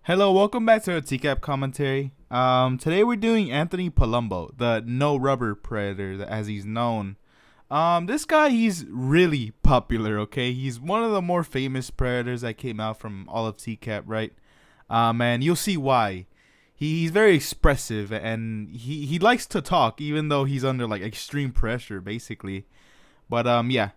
Hello, welcome back to a Tcap commentary. Today we're doing Anthony Palumbo, the no rubber predator, as he's known. This guy, he's really popular. Okay, he's one of the more famous predators that came out from all of Tcap, right? And you'll see why. He's very expressive and he likes to talk, even though he's under like extreme pressure, basically. But yeah,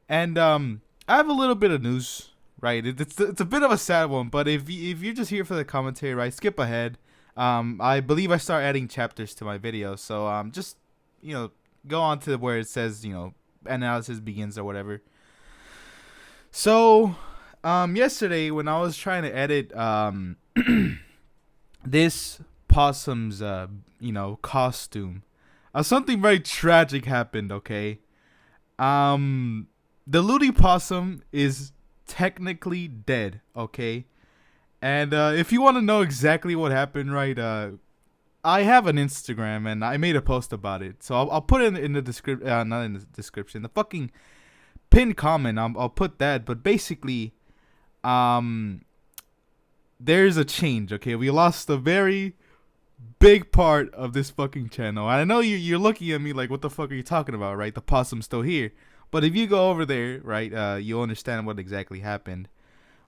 and I have a little bit of news. Right, it's a bit of a sad one, but if you're just here for the commentary, right, skip ahead. I believe I start adding chapters to my video, so just go on to where it says analysis begins or whatever. So yesterday when I was trying to edit this possum's costume, something very tragic happened. Okay, the Lewdi possum is technically dead, okay? And if you want to know exactly what happened, right, I have an Instagram and I made a post about it, so I'll put it in the description, not in the description, the fucking pinned comment. I'll put that. But basically, there's a change, okay? We lost a very big part of this fucking channel. I know you're looking at me like, what the fuck are you talking about, right? The possum's still here. But if you go over there, right, you'll understand what exactly happened.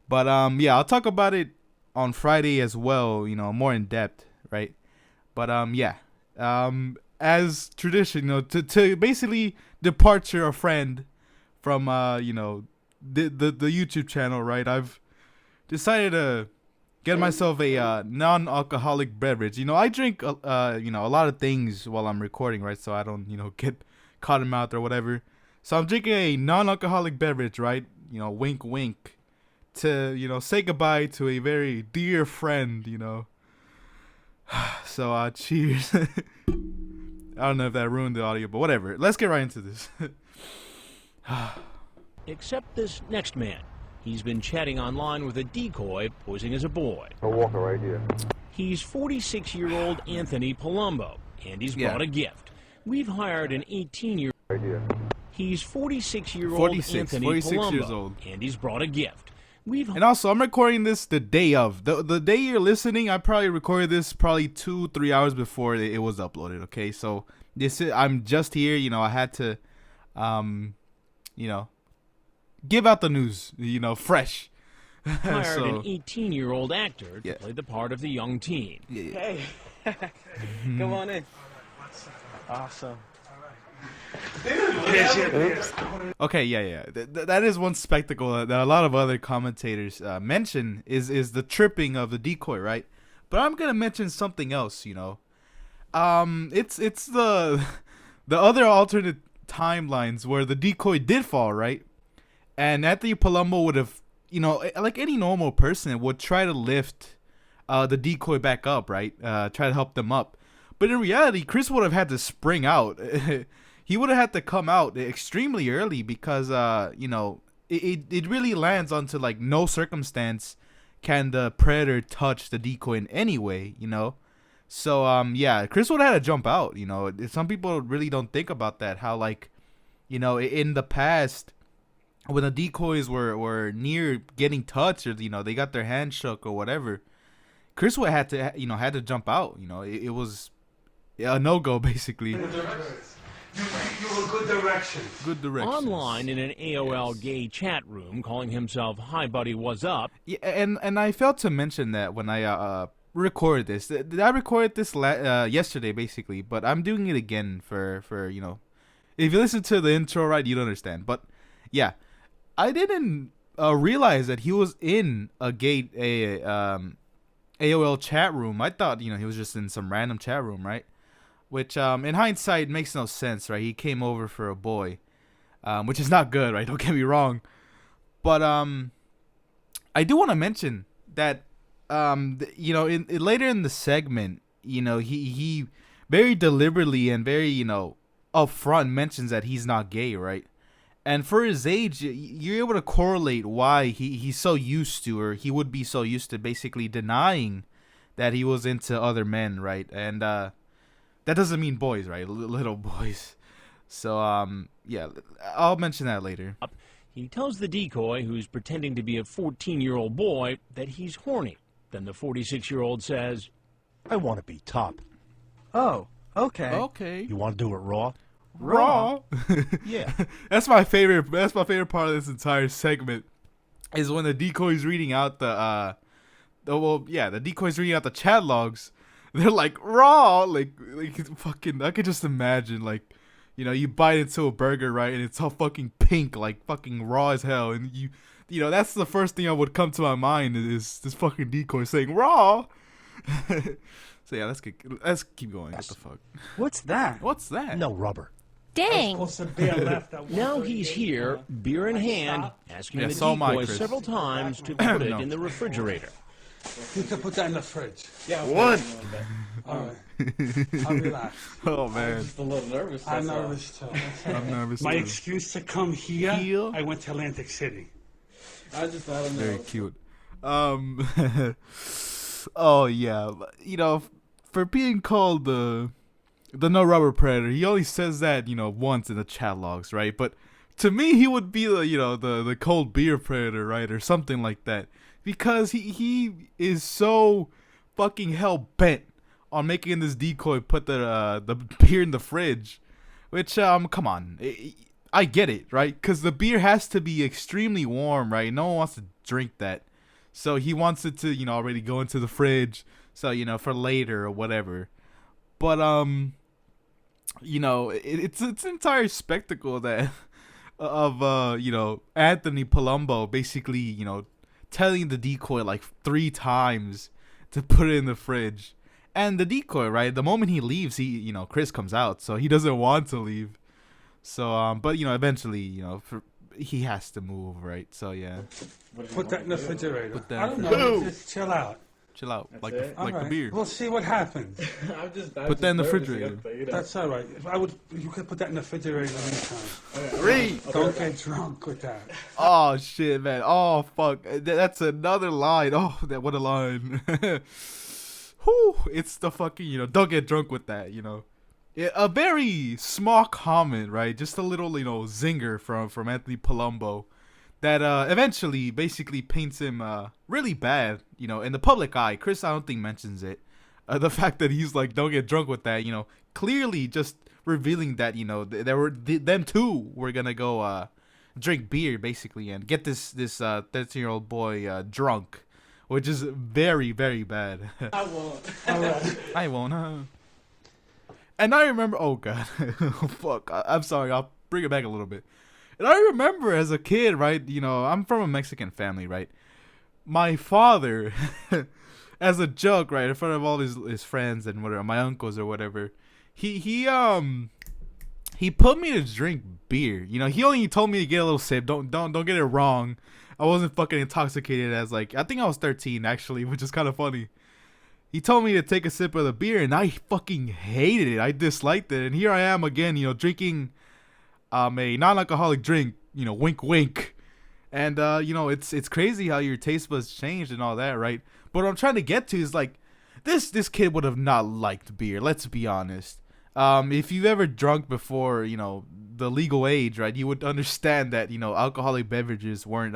But yeah, I'll talk about it on Friday as well, more in depth, right? But yeah, as tradition, to basically departure a friend from the YouTube channel, right? I've decided to get myself a non-alcoholic beverage. I drink a lot of things while I'm recording, right? So I don't get caught in mouth or whatever. So I'm drinking a non-alcoholic beverage, right? Wink, wink, to say goodbye to a very dear friend. So cheers. I don't know if that ruined the audio, but whatever. Let's get right into this. Except this next man. He's been chatting online with a decoy posing as a boy. A walker right here. He's 46-year-old Anthony Palumbo, and he's brought a gift. We've hired an 18-year-old. Right here. He's 46-year-old Anthony 46 Palumbo, years old. and he's brought a gift. And also, I'm recording this the day of. The day you're listening, I probably recorded this probably 2-3 hours before it was uploaded, okay? So I'm just here, I had to, give out the news, fresh. Hired an 18-year-old actor to play the part of the young teen. Hey, come on in. Awesome. Okay, yeah. That is one spectacle that a lot of other commentators mention is the tripping of the decoy, right? But I'm gonna mention something else. It's the other alternate timelines where the decoy did fall, right? And Anthony Palumbo would have, like any normal person, would try to lift the decoy back up, right? Try to help them up. But in reality, Chris would have had to spring out. He would have had to come out extremely early because, it really lands onto, like, no circumstance can the predator touch the decoy in any way, So, yeah, Chris would have had to jump out, Some people really don't think about that, how, like, in the past, when the decoys were near getting touched or, they got their hand shook or whatever, Chris would have had to, had to jump out, It was a no-go, basically. You a good direction. Good direction. Online in an AOL gay chat room, calling himself "Hi, buddy, what's up?" Yeah, and I failed to mention that when I recorded this. Did I record this yesterday, basically? But I'm doing it again for if you listen to the intro, right, you'd understand. But yeah, I didn't realize that he was in a AOL chat room. I thought he was just in some random chat room, right? Which, in hindsight, makes no sense, right? He came over for a boy, which is not good, right? Don't get me wrong. But I do want to mention that, later in the segment, he very deliberately and very, upfront mentions that he's not gay, right? And for his age, you're able to correlate why he's so used to, or he would be so used to basically denying that he was into other men, right? And, that doesn't mean boys, right? Little boys. So, yeah, I'll mention that later. He tells the decoy, who's pretending to be a 14-year-old boy, that he's horny. Then the 46-year-old says, I want to be top. Oh, okay. Okay. You want to do it raw? Raw. Yeah. That's my favorite. That's my favorite part of this entire segment, is when the decoy's reading out the decoy's reading out the chat logs. They're like raw, like fucking. I could just imagine, like, you know, you bite into a burger, right, and it's all fucking pink, like fucking raw as hell, and you know, that's the first thing that would come to my mind is this fucking decoy saying raw. So yeah, let's keep going. What the fuck? What's that? What's that? No rubber. Dang. now he's here, beer in hand, asking the so am I, decoy Chris. several times to put it No. in the refrigerator. You can put that in the fridge. Yeah. What? All right. I'll relax. Oh man, Just a little nervous. I'm nervous too. I'm nervous. My too. excuse to come here, Here? I went to Atlantic City. I don't know. Very cute. Oh yeah, you know, for being called the no rubber predator, he only says that, you know, once in the chat logs, right? But to me, he would be the, you know, the cold beer predator, right, or something like that, because he is so fucking hell bent on making this decoy put the beer in the fridge, which come on, I get it, right? Because the beer has to be extremely warm, right? No one wants to drink that. So he wants it to, you know, already go into the fridge, so, you know, for later or whatever. But you know, it's an entire spectacle that of you know, Anthony Palumbo basically, you know, telling the decoy like 3 times to put it in the fridge. And the decoy, right, the moment he leaves, you know, Chris comes out, so he doesn't want to leave. So but you know, eventually, you know, he has to move, right? So yeah. Put that in the refrigerator. Put that I in don't the know. Just chill out. Chill out, like it? like the beer. We'll see what happens. Put that in the refrigerator. That's all right. You could put that in the refrigerator anytime. Read. Don't get drunk with that. Oh shit, man. Oh fuck. That's another line. Oh, what a line. Whew. It's the fucking, you know, don't get drunk with that, you know. A very small comment, right? Just a little, you know, zinger from Anthony Palumbo that eventually basically paints him really bad, you know, in the public eye. Chris, I don't think, mentions it. The fact that he's like, don't get drunk with that, you know, clearly just revealing that, you know, them two were gonna go drink beer basically and get this 13-year-old boy drunk, which is very, very bad. I won't. I won't, huh? And I remember, oh god, fuck, I'm sorry, I'll bring it back a little bit. And I remember as a kid, right, you know, I'm from a Mexican family, right? My father, as a joke, right, in front of all his friends and whatever, my uncles or whatever, he put me to drink beer. You know, he only told me to get a little sip. Don't get it wrong. I wasn't fucking intoxicated as, like, I think I was 13 actually, which is kind of funny. He told me to take a sip of the beer, and I fucking hated it. I disliked it, and here I am again, you know, drinking a non-alcoholic drink, you know, wink wink. And you know, it's crazy how your taste buds changed and all that, right? But what I'm trying to get to is, like, this kid would have not liked beer, let's be honest. If you've ever drunk before, you know, the legal age, right, you would understand that, you know, alcoholic beverages weren't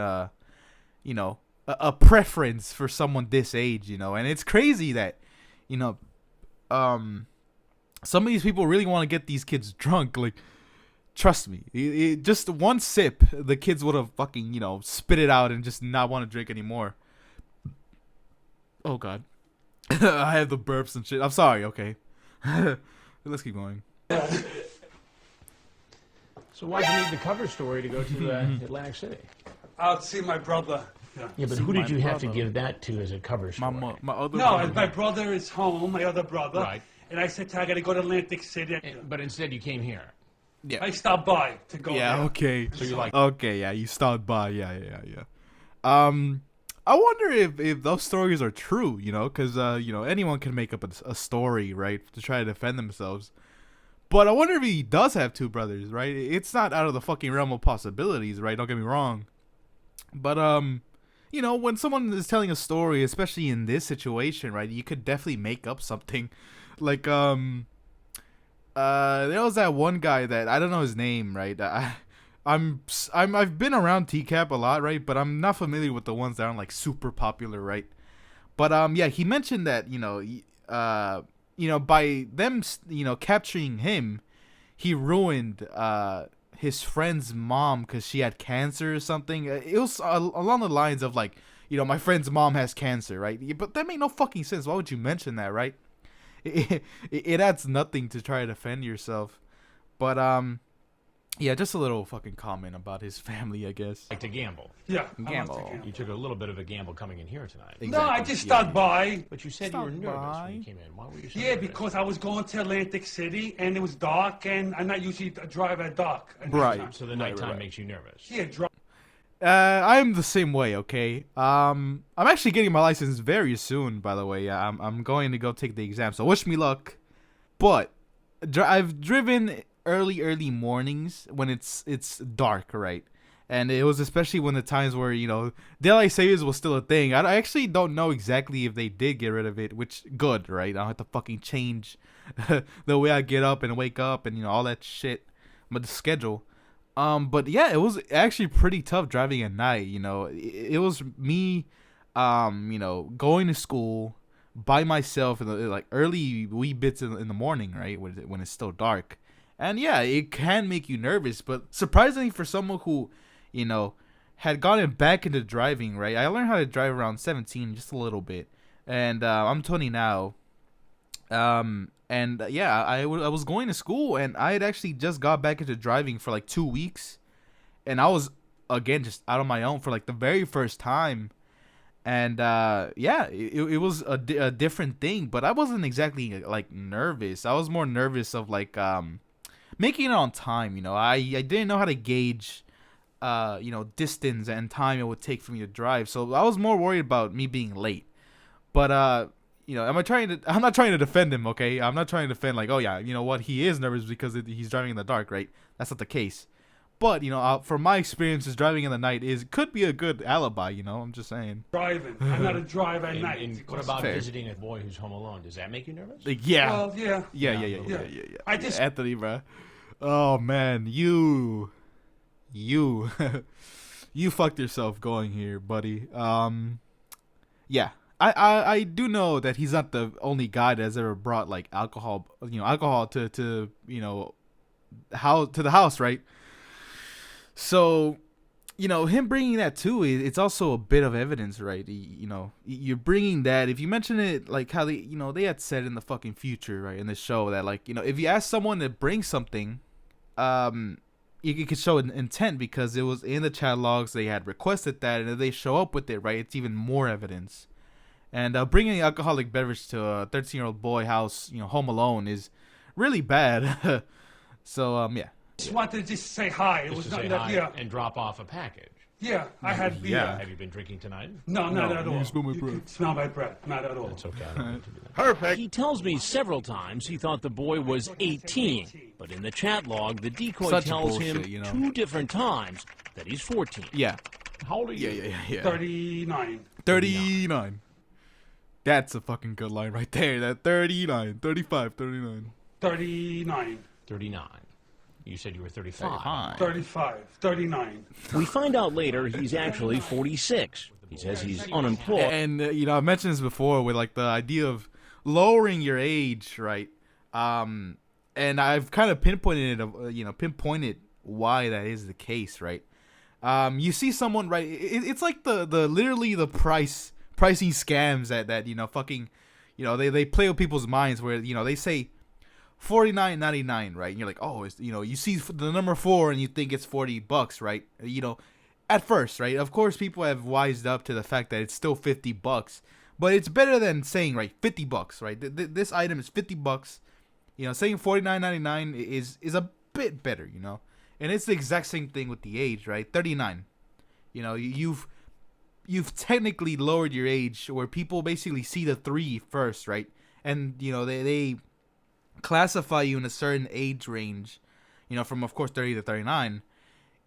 you know, a preference for someone this age, you know. And it's crazy that, you know, some of these people really want to get these kids drunk. Like, trust me, just one sip, the kids would have fucking, you know, spit it out and just not want to drink anymore. Oh god. I have the burps and shit. I'm sorry. Okay. Let's keep going. So why'd you need the cover story to go to Atlantic City? I'll see my brother. Yeah, but who did you have to give that to as a cover story? My other No, brother. my brother is home, my other brother. Right. And I said, I got to go to Atlantic City. But instead you came here. Yeah. I stopped by to go Yeah, there. okay. So you're like, Okay, yeah, you stopped by. Yeah. I wonder if those stories are true, you know, because, you know, anyone can make up a story, right, to try to defend themselves. But I wonder if he does have two brothers, right? It's not out of the fucking realm of possibilities, right? Don't get me wrong. But, you know, when someone is telling a story, especially in this situation, right, you could definitely make up something. Like, there was that one guy that, I don't know his name, right? I've been around Tcap a lot, right? But I'm not familiar with the ones that aren't, like, super popular, right? But yeah, he mentioned that by them capturing him, he ruined his friend's mom because she had cancer or something. It was along the lines of like, my friend's mom has cancer, right? But that made no fucking sense. Why would you mention that, right? It adds nothing to try to defend yourself. But yeah, just a little fucking comment about his family, I guess. Like to gamble. Yeah. Gamble. You took a little bit of a gamble coming in here tonight. No, I just stopped by. But you said you were nervous when you came in. Why were you so Yeah, nervous? because I was going to Atlantic City and it was dark, and I'm not usually drive at dark. At Right. nighttime. So the nighttime makes you nervous. Yeah, I'm the same way, okay? I'm actually getting my license very soon, by the way. I'm going to go take the exam, so wish me luck. But I've driven early mornings when it's dark, right? And it was especially when the times where, daylight savings was still a thing. I actually don't know exactly if they did get rid of it, which, good, right? I don't have to fucking change the way I get up and wake up and, all that shit. But the schedule. But yeah, it was actually pretty tough driving at night. It was me, going to school by myself in the like early wee bits in the morning, right, when it's still dark. And yeah, it can make you nervous. But surprisingly, for someone who, had gotten back into driving, right, I learned how to drive around 17, just a little bit, and I'm 20 now. And yeah, I was going to school, and I had actually just got back into driving for like 2 weeks, and I was again just out on my own for like the very first time, and yeah, it was a different thing, but I wasn't exactly like nervous. I was more nervous of like making it on time. I didn't know how to gauge distance and time it would take for me to drive, so I was more worried about me being late. But I'm not trying to defend him, okay? I'm not trying to defend like, oh yeah, he is nervous because he's driving in the dark, right? That's not the case. But from my experiences, driving in the night could be a good alibi. I'm just saying. driving. I'm not a drive at night. And what about visiting a boy who's home alone? Does that make you nervous? Like, yeah. Well, yeah. Yeah. I just Anthony, bro. Oh man, you fucked yourself going here, buddy. Yeah. I do know that he's not the only guy that has ever brought like alcohol to the house, right? So, him bringing that too, it's also a bit of evidence, right? You're bringing that. If you mention it, like how they had said in the fucking future, right, in the show that like, if you ask someone to bring something, you could show an intent because it was in the chat logs. They had requested that, and if they show up with it, right, it's even more evidence. And bringing an alcoholic beverage to a 13-year-old boy house, home alone, is really bad. So, yeah. just wanted to just say hi. It Just was to not say that. hi Yeah. and drop off a package. Yeah. I had beer. Yeah. Have you been drinking tonight? No, not at all. You smell my You breath. can smell my breath. Not at all. It's okay. I don't need to do that. Perfect. He tells me several times he thought the boy was 18, but in the chat log, the decoy Such tells bullshit, him 2 different times that he's 14. Yeah. How old are you? Yeah. 39. 39. That's a fucking good line right there. That 39, 35, 39. 39. 39. You said you were 35. 35. 39. We find out later he's actually 46. He says he's unemployed. And I mentioned this before with like the idea of lowering your age, right? And I've kind of pinpointed why that is the case, right? You see someone, right? It's like the literally the pricing scams that fucking, they play with people's minds where they say $49.99, right? And you're like, oh, it's, you see the number 4 and you think it's $40, right? At first, right? Of course, people have wised up to the fact that it's still $50, but it's better than saying, right, $50, right? This item is $50. Saying $49.99 is a bit better, and it's the exact same thing with the age, right? 39. You've technically lowered your age where people basically see the 3 first, right? And they classify you in a certain age range, from of course 30 to 39,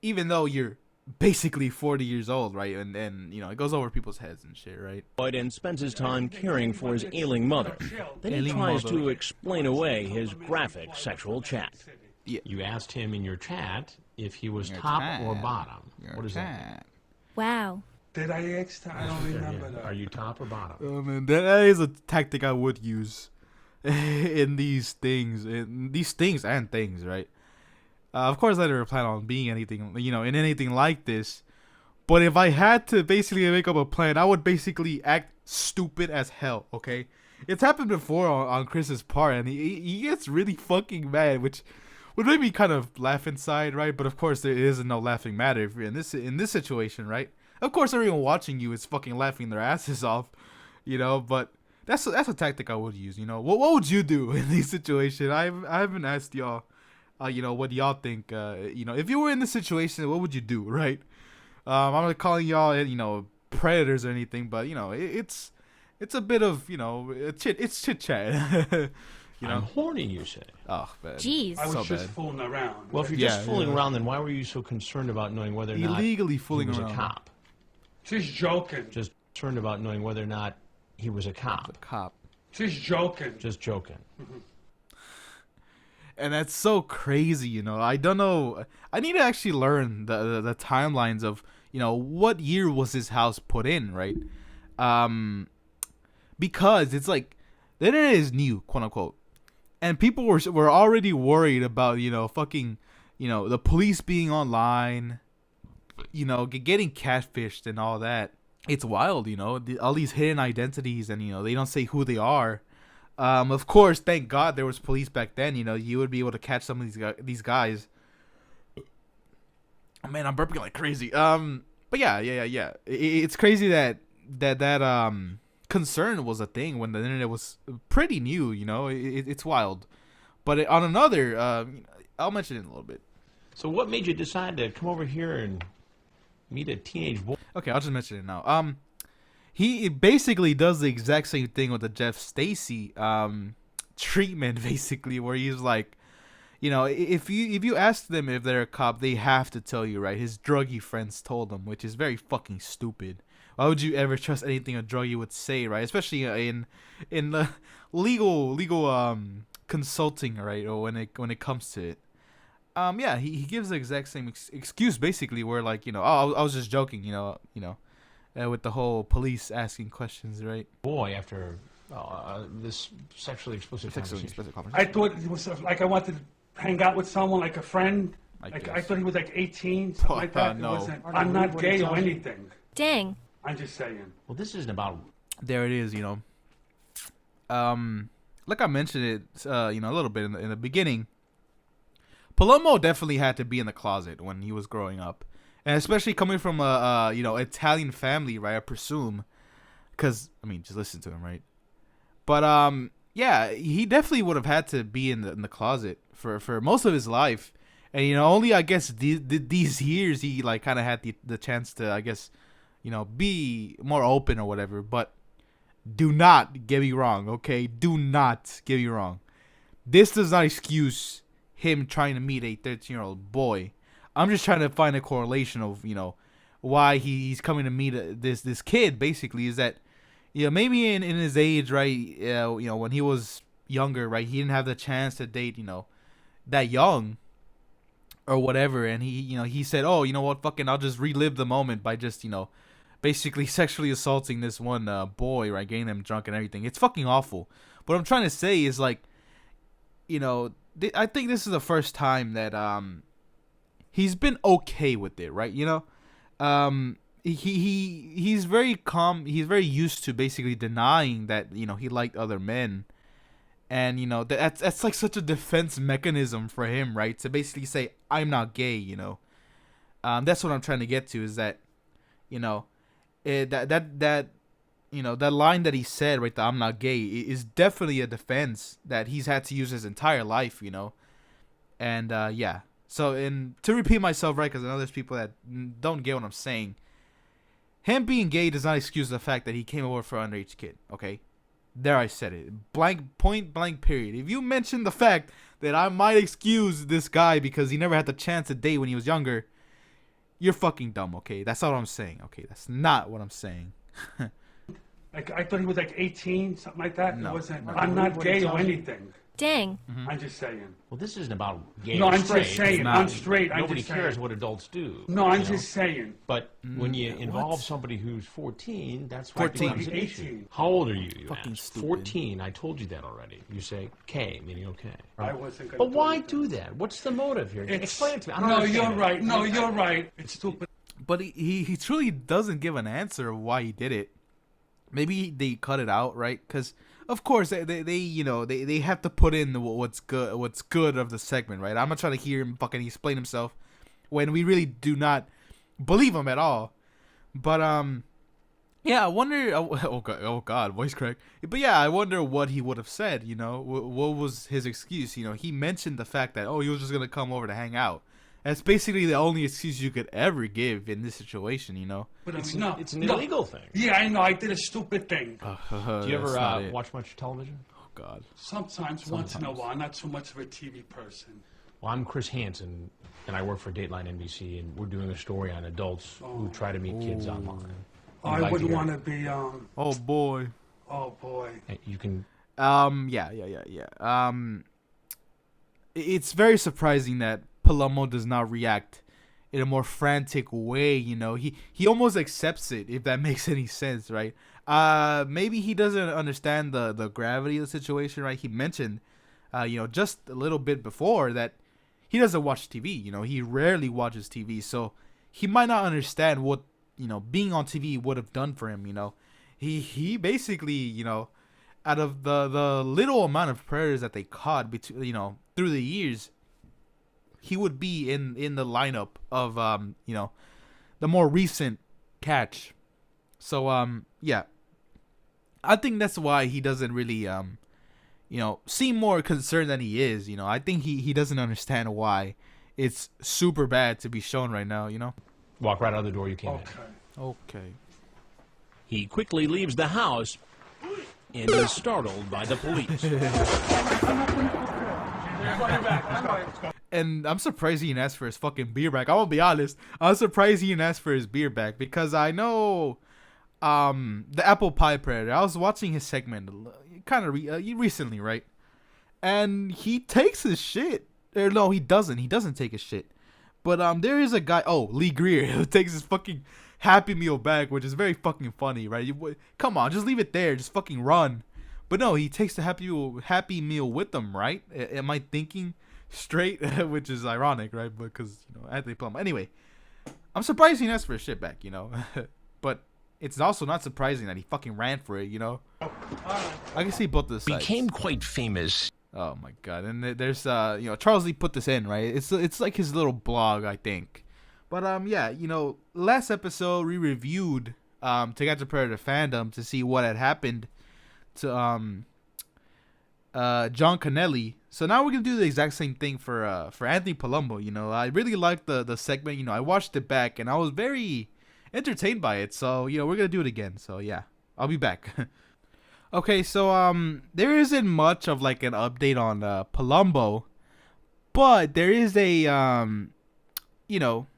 even though you're basically 40 years old, right? And it goes over people's heads and shit, right? And spends his time caring for his ailing mother. Then he tries to explain away his graphic sexual chat. Yeah. You asked him in your chat if he was top or bottom. What is that? Wow. Did I ask that? I don't remember that. Are you top or bottom? Oh man, that is a tactic I would use in these things, and things, right? Of course, I never plan on being anything, in anything like this. But if I had to basically make up a plan, I would basically act stupid as hell. Okay, it's happened before on Chris's part, and he gets really fucking mad, which would make me kind of laugh inside, right? But of course, there isn't no laughing matter if you're in this situation, right? Of course, everyone watching you is fucking laughing their asses off, But that's a tactic I would use. What would you do in this situation? I haven't asked y'all, what y'all think. If you were in this situation, what would you do, right? I'm not calling y'all, predators or anything, but it's a bit of it's chit chat. I'm horny, you say. Oh, man. Jeez. I was So just bad. fooling around. Well, if you're just fooling around, then why were you so concerned about knowing whether or not Illegally fooling he was around. a cop? Just joking. Just concerned about knowing whether or not he was a cop. Cop. Just joking. Just joking. And that's so crazy, I don't know. I need to actually learn the timelines of, what year was his house put in, right? Because it's like the internet is new, quote unquote, and people were already worried about, fucking, the police being online, getting catfished and all that. It's wild, all these hidden identities, and they don't say who they are. Of course, thank God there was police back then. You would be able to catch some of these guys. Oh, man, I'm burping like crazy. But yeah. It's crazy that concern was a thing when the internet was pretty new. It's wild. But on another, I'll mention it in a little bit. So what made you decide to come over here and meet a teenage boy? Okay, I'll just mention it now. He basically does the exact same thing with the Jeff Stacy treatment, basically, where he's like, if you ask them if they're a cop, they have to tell you, right? His druggy friends told him, which is very fucking stupid. Why would you ever trust anything a druggie would say, right? Especially in the legal consulting, right? Or when it comes to it. Yeah, he gives the exact same excuse, basically, where like, I was just joking, with the whole police asking questions, right? Boy, after this sexually explicit conversation. I thought it was like I wanted to hang out with someone, like a friend. I thought he was like 18, something like that. No. It wasn't, I'm not gay or anything. Dang. I'm just saying. Well, this isn't about... There it is, like I mentioned it, a little bit in the beginning. Palumbo definitely had to be in the closet when he was growing up, and especially coming from a Italian family, right? I presume, because just listen to him, right? But yeah, he definitely would have had to be in the closet for most of his life, and only I guess these years he like kind of had the chance to, I guess, be more open or whatever. But do not get me wrong, okay? Do not get me wrong. This does not excuse him trying to meet a 13-year-old boy. I'm just trying to find a correlation of, why he's coming to meet this kid, basically, is that, maybe in his age, right, when he was younger, right, he didn't have the chance to date, that young or whatever, and he said, oh, you know what, fucking, I'll just relive the moment by just, basically sexually assaulting this one boy, right, getting them drunk and everything. It's fucking awful. What I'm trying to say is, like, I think this is the first time that he's been okay with it, right? He's very calm. He's very used to basically denying that he liked other men, and that's like such a defense mechanism for him, right? To basically say I'm not gay. That's what I'm trying to get to, is that that line that he said, right, that I'm not gay, is definitely a defense that he's had to use his entire life, and yeah. So, and to repeat myself, right, because I know there's people that don't get what I'm saying. Him being gay does not excuse the fact that he came over for an underage kid, okay? There, I said it. Point blank, period. If you mention the fact that I might excuse this guy because he never had the chance to date when he was younger, you're fucking dumb, okay? That's not what I'm saying, okay? That's not what I'm saying. Like I thought he was like 18, something like that. No, It wasn't. no. I'm not What gay he or tells you. anything. Dang. I'm just saying. Well, this isn't about gay No, or I'm straight. just saying. not. I'm straight. I'm Nobody just cares saying. what adults do. No, I'm you know? just saying. But when you involve what? somebody who's 14, that's why it 14. becomes an 18. issue. How old are you? You Fucking ask. stupid. 14. I told you that already. You say K, meaning okay. I wasn't gonna But do why it. do that? What's the motive here? It's- Explain it to me. I don't No, understand you're it. right. No, you're right. It's stupid. But he truly doesn't give an answer of why he did it. Maybe they cut it out, right? Because of course they have to put in what's good of the segment, right? I'm not trying to hear him fucking explain himself when we really do not believe him at all. But yeah, I wonder. Oh god, voice crack. But yeah, I wonder what he would have said. You know, what was his excuse? You know, he mentioned the fact that he was just gonna come over to hang out. That's basically the only excuse you could ever give in this situation. You know. But It's, no, it's an no. illegal thing. Yeah, I know. I did a stupid thing. Do you ever watch much television? Oh god. Sometimes, once in a while. Not so much of a TV person. Well, I'm Chris Hansen, and I work for Dateline NBC, and we're doing a story on adults who try to meet kids online. I I'd like wouldn't hear want it. to be. Oh boy. Oh boy. Hey, you can. Yeah. It's very surprising that Palumbo does not react in a more frantic way. You know, he almost accepts it, if that makes any sense, right? Maybe he doesn't understand the gravity of the situation, right? He mentioned, just a little bit before that he doesn't watch TV. You know, he rarely watches TV, so he might not understand what being on TV would have done for him. You know, he basically out of the little amount of predators that they caught between through the years, he would be in the lineup of the more recent catch. So yeah, I think that's why he doesn't really seem more concerned than he is. I think he doesn't understand why it's super bad to be shown right now. Walk right out the door you came in. Okay. He quickly leaves the house and is startled by the police. And I'm surprised he didn't ask for his fucking beer back. I'm gonna be honest. I'm surprised he didn't ask for his beer back because I know the apple pie predator. I was watching his segment kind of recently, right? And he takes his shit. Or no, he doesn't. He doesn't take his shit. But there is a guy, Lee Greer, who takes his fucking Happy Meal back, which is very fucking funny, right? Come on, just leave it there. Just fucking run. But no, he takes the Happy Meal with him, right? Am I thinking straight? Which is ironic, right? Because Anthony Palumbo. Anyway, I'm surprised he asked for his shit back, but it's also not surprising that he fucking ran for it, I can see both the sides. Became quite famous. Oh my god! And there's Charles Lee put this in, right? It's like his little blog, I think. But yeah, last episode we reviewed To Catch a Predator fandom to see what had happened to John Connelly. So now we're gonna do the exact same thing for Anthony Palumbo. I really liked the segment. I watched it back and I was very entertained by it. So we're gonna do it again. So yeah, I'll be back. Okay, so there isn't much of like an update on Palumbo, but there is a little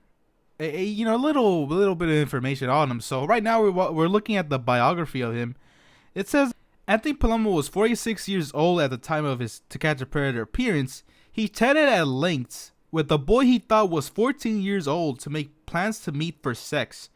bit of information on him. So right now we're looking at the biography of him. It says Anthony Palumbo was 46 years old at the time of his To Catch a Predator appearance. He chatted at length with a boy he thought was 14 years old to make plans to meet for sex,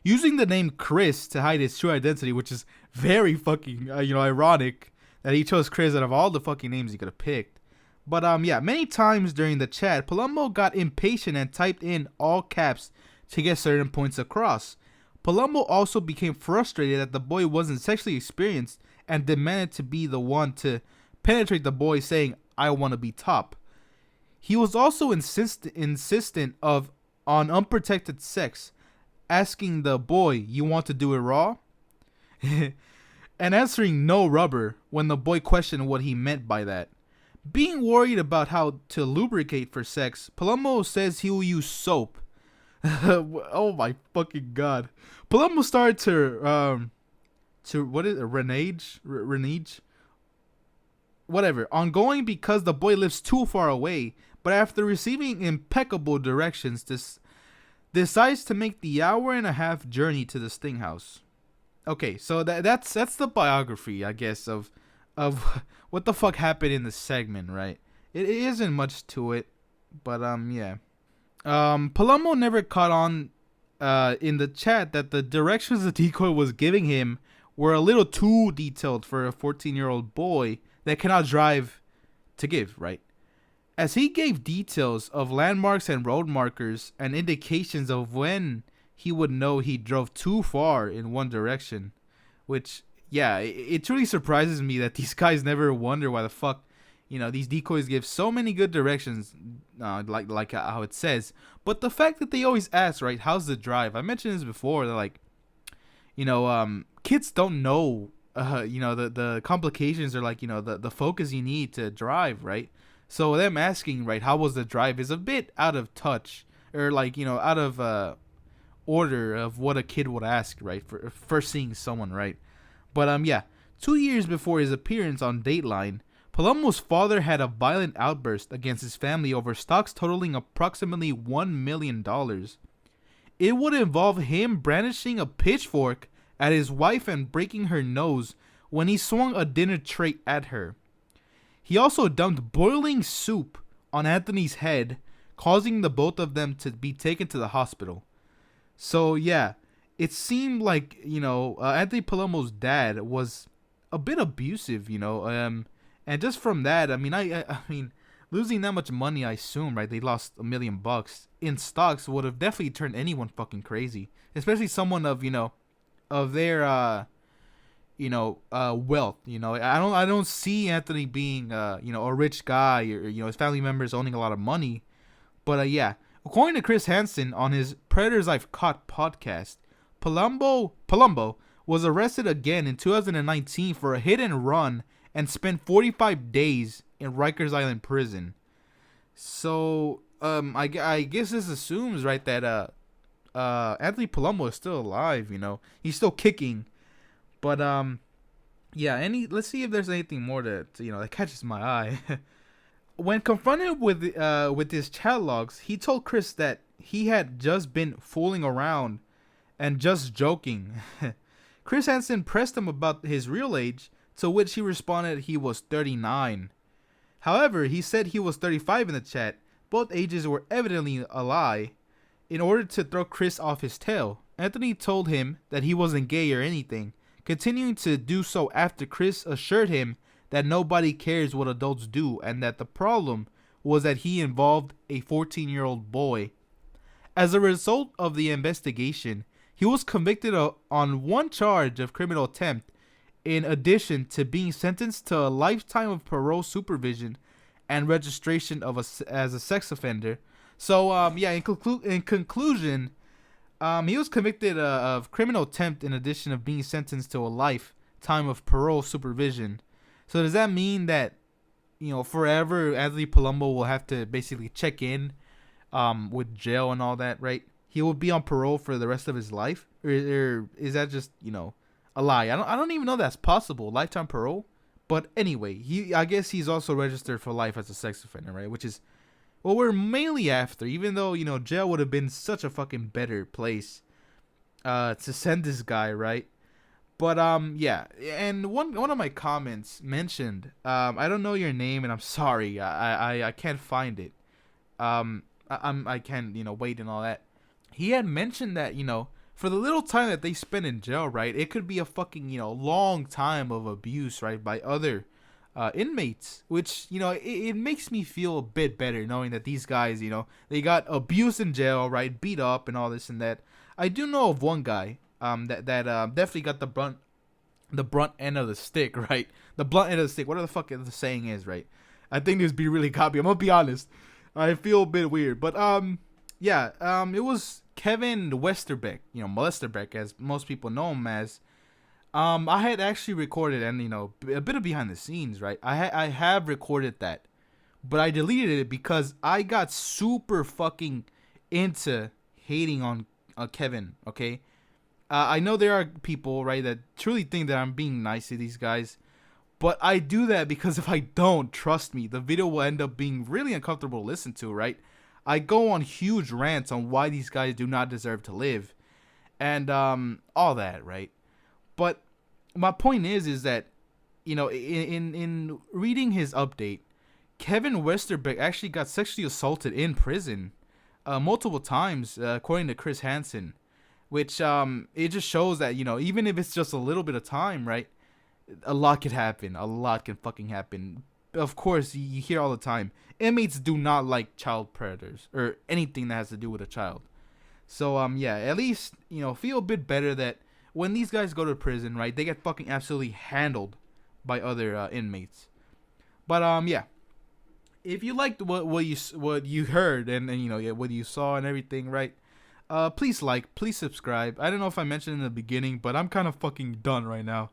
using the name Chris to hide his true identity, which is very fucking ironic that he chose Chris out of all the fucking names he could have picked. But yeah, many times during the chat, Palumbo got impatient and typed in all caps to get certain points across. Palumbo also became frustrated that the boy wasn't sexually experienced and demanded to be the one to penetrate the boy, saying, "I want to be top." He was also insistent on unprotected sex, asking the boy, "You want to do it raw?" and answering "no rubber" when the boy questioned what he meant by that. Being worried about how to lubricate for sex, Palumbo says he will use soap. Oh my fucking god. Palumbo started to what is it? Renege? Whatever. Ongoing because the boy lives too far away, but after receiving impeccable directions, decides to make the hour-and-a-half journey to the Sting House. okay, so that's the biography, I guess, of what the fuck happened in the segment, right? It isn't much to it, but yeah. Palumbo never caught on in the chat that the directions the decoy was giving him were a little too detailed for a 14-year-old boy that cannot drive to give, right? As he gave details of landmarks and road markers and indications of when he would know he drove too far in one direction, which, yeah, it truly surprises me that these guys never wonder why the fuck, these decoys give so many good directions, like how it says. But the fact that they always ask, right, how's the drive? I mentioned this before, that like, kids don't know, the complications or like, the focus you need to drive, right? So them asking, right, how was the drive is a bit out of touch, or like, out of order of what a kid would ask, right, for first seeing someone, right? But yeah, 2 years before his appearance on Dateline, Palumbo's father had a violent outburst against his family over stocks totaling approximately $1 million. It would involve him brandishing a pitchfork at his wife and breaking her nose when he swung a dinner tray at her. He also dumped boiling soup on Anthony's head, causing the both of them to be taken to the hospital. So yeah, it seemed like, Anthony Palumbo's dad was a bit abusive, and just from that, I mean, losing that much money, I assume, right? They lost $1 million in stocks would have definitely turned anyone fucking crazy, especially someone of, of their, wealth. I don't see Anthony being, a rich guy, or, his family members owning a lot of money. But yeah, according to Chris Hansen on his Predators I've Caught podcast, Palumbo was arrested again in 2019 for a hit and run and spent 45 days in Rikers Island prison. So I guess this assumes, right, that Anthony Palumbo is still alive. He's still kicking. But yeah. Let's see if there's anything more that catches my eye. When confronted with his chat logs, he told Chris that he had just been fooling around and just joking. Chris Hansen pressed him about his real age, to which he responded he was 39. However, he said he was 35 in the chat. Both ages were evidently a lie. In order to throw Chris off his tail, Anthony told him that he wasn't gay or anything, continuing to do so after Chris assured him that nobody cares what adults do and that the problem was that he involved a 14-year-old boy. As a result of the investigation, he was convicted on one charge of criminal attempt, in addition to being sentenced to a lifetime of parole supervision and registration as a sex offender. So yeah, in conclusion, he was convicted of criminal attempt in addition of being sentenced to a lifetime of parole supervision. So does that mean that, forever Anthony Palumbo will have to basically check in with jail and all that, right? He will be on parole for the rest of his life? Or is that just, a lie? I don't even know that's possible, lifetime parole. But anyway, I guess he's also registered for life as a sex offender, right? Which is what we're mainly after, even though, jail would have been such a fucking better place to send this guy, right? But yeah, and one of my comments mentioned, I don't know your name and I'm sorry, I can't find it. I can't wait and all that. He had mentioned that for the little time that they spend in jail, right, it could be a fucking long time of abuse, right, by other inmates, which it makes me feel a bit better knowing that these guys they got abused in jail, right, beat up and all this and that. I do know of one guy that definitely got the brunt end of the stick, right? The blunt end of the stick. Whatever the fuck the saying is, right? I think this be really copy. I'm gonna be honest. I feel a bit weird, but yeah. It was Kevin Westerbeck, Molesterbeck, as most people know him as. I had actually recorded, and a bit of behind the scenes, right? I have recorded that, but I deleted it because I got super fucking into hating on Kevin. Okay. I know there are people, right, that truly think that I'm being nice to these guys, but I do that because if I don't, trust me, the video will end up being really uncomfortable to listen to, right? I go on huge rants on why these guys do not deserve to live, and all that, right? But my point is that, you know, in reading his update, Kevin Westerbeck actually got sexually assaulted in prison multiple times, according to Chris Hansen, which it just shows that, you know, even if it's just a little bit of time, right, a lot could happen. A lot can fucking happen. Of course, you hear all the time, inmates do not like child predators or anything that has to do with a child. So yeah, at least, you know, feel a bit better that when these guys go to prison, right, they get fucking absolutely handled by other inmates. But yeah, if you liked what you heard and you know, yeah, what you saw and everything, right, please like, please subscribe. I don't know if I mentioned in the beginning, but I'm kind of fucking done right now.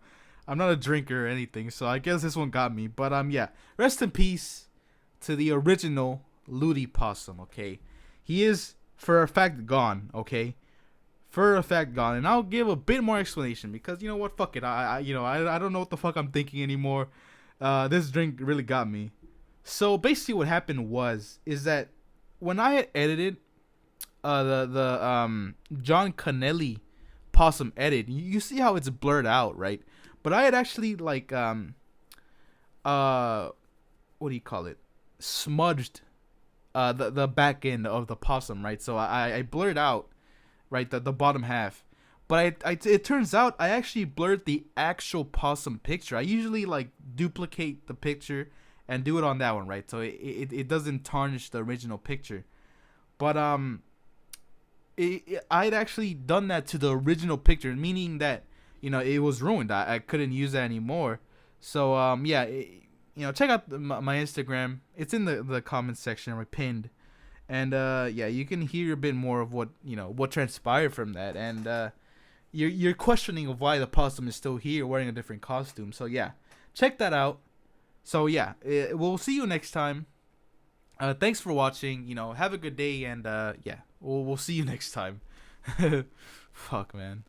I'm not a drinker or anything, so I guess this one got me. But yeah, rest in peace to the original Lewdi Possum. Okay, he is for a fact gone. Okay, for a fact gone, and I'll give a bit more explanation because, you know what, fuck it. I don't know what the fuck I'm thinking anymore. This drink really got me. So basically, what happened is that when I had edited the John Connelly Possum edit, you see how it's blurred out, right? But I had actually like what do you call it? Smudged the back end of the possum, right? So I blurred out, right, the bottom half. But it turns out I actually blurred the actual possum picture. I usually like duplicate the picture and do it on that one, right? So it doesn't tarnish the original picture. But I'd actually done that to the original picture, meaning that, you know, it was ruined. I couldn't use that anymore. So yeah, you know, check out my Instagram. It's in the comments section, or pinned. And yeah, you can hear a bit more of what, you know, what transpired from that. And you're questioning of why the possum is still here wearing a different costume. So yeah, check that out. So yeah, we'll see you next time. Thanks for watching. You know, have a good day, and yeah, we'll see you next time. Fuck, man.